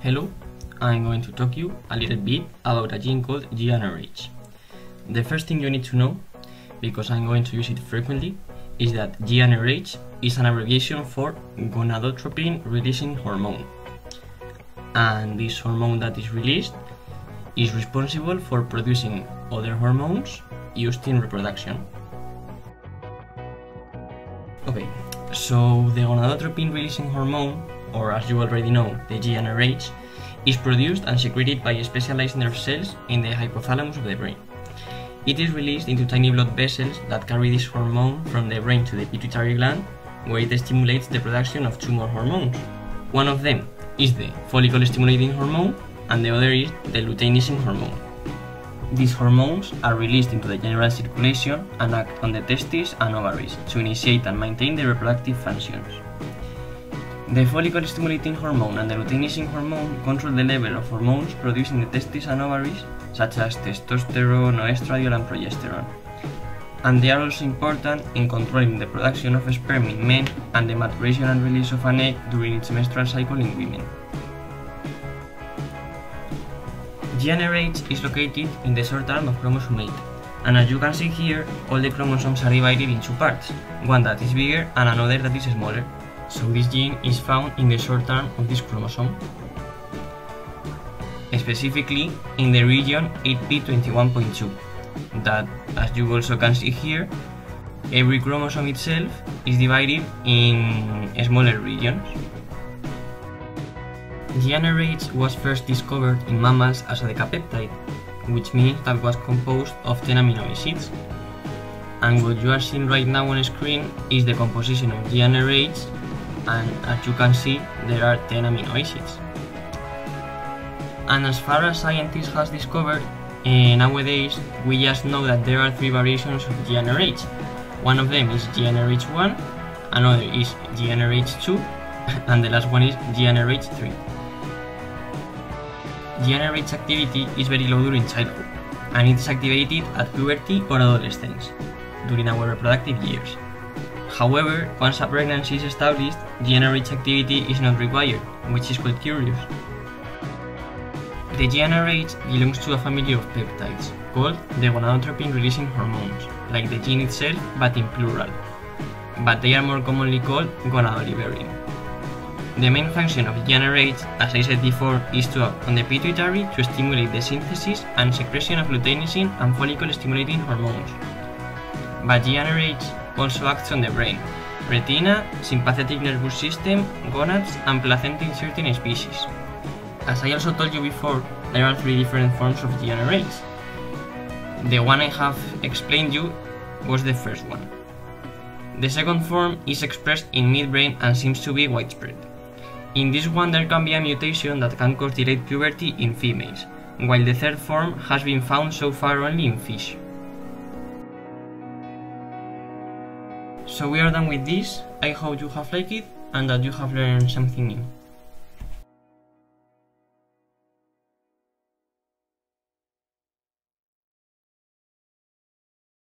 Hello, I'm going to talk to you a little bit about a gene called GnRH. The first thing you need to know, because I'm going to use it frequently, is that GnRH is an abbreviation for gonadotropin releasing hormone. And this hormone that is released is responsible for producing other hormones used in reproduction. Okay, so the gonadotropin releasing hormone, or as you already know, the GnRH, is produced and secreted by specialized nerve cells in the hypothalamus of the brain. It is released into tiny blood vessels that carry this hormone from the brain to the pituitary gland, where it stimulates the production of two more hormones. One of them is the follicle-stimulating hormone, and the other is the luteinizing hormone. These hormones are released into the general circulation and act on the testes and ovaries to initiate and maintain the reproductive functions. The follicle-stimulating hormone and the luteinizing hormone control the level of hormones produced in the testes and ovaries, such as testosterone, estradiol, and progesterone. And they are also important in controlling the production of sperm in men and the maturation and release of an egg during its menstrual cycle in women. GnRH is located in the short arm of chromosome 8, and as you can see here, all the chromosomes are divided in two parts, one that is bigger and another that is smaller. So this gene is found in the short arm of this chromosome, specifically in the region 8p21.2, that, as you also can see here, every chromosome itself is divided in smaller regions. GnRH was first discovered in mammals as a decapeptide, which means that it was composed of 10 amino acids. And what you are seeing right now on screen is the composition of GnRH, and as you can see, there are 10 amino acids. And as far as scientists have discovered, nowadays we just know that there are three variations of GnRH. One of them is GnRH1, another is GnRH2, and the last one is GnRH3. GnRH activity is very low during childhood, and it is activated at puberty or adolescence, during our reproductive years. However, once a pregnancy is established, GnRH activity is not required, which is quite curious. The GnRH belongs to a family of peptides, called the gonadotropin releasing hormones, like the gene itself but in plural, but they are more commonly called gonadoliverin. The main function of GnRH, as I said before, is to act on the pituitary to stimulate the synthesis and secretion of luteinizing and follicle-stimulating hormones. But GnRH also acts on the brain, retina, sympathetic nervous system, gonads, and placenta in certain species. As I also told you before, there are three different forms of GnRH. The one I have explained you was the first one. The second form is expressed in midbrain and seems to be widespread. In this one there can be a mutation that can cause delayed puberty in females, while the third form has been found so far only in fish. So we are done with this. I hope you have liked it and that you have learned something new.